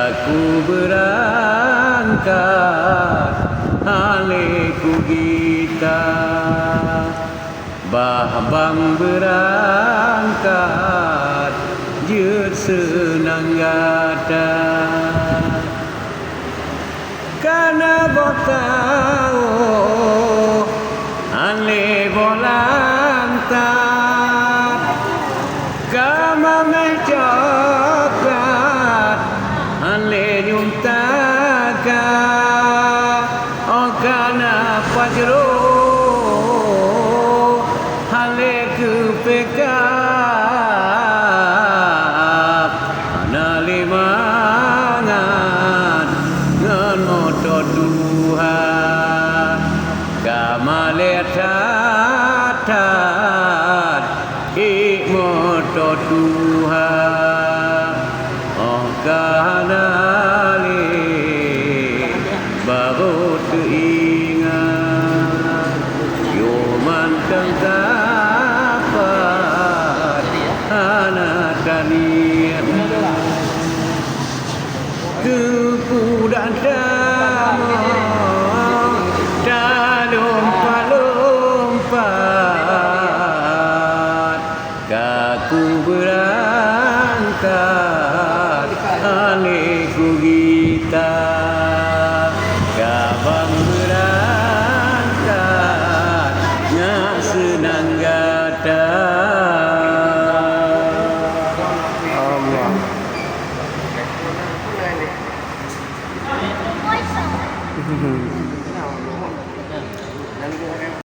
Aku berangkat haleku gita Bahbang berangkat Jut senang gata Karena botau hale bolantat Kama mencoklat hale nyuntaka Oh karena fajro hale kepekap Hana limangan ngan moto Tuhan Kamale tatat moto Tuhan Oh kanale baru teringat Yo mantang dapat anak kalian Kuku dan damai tak lompat-lompat Kaku berangkat haleku gita Kabang berangkat nyak senang gata Allah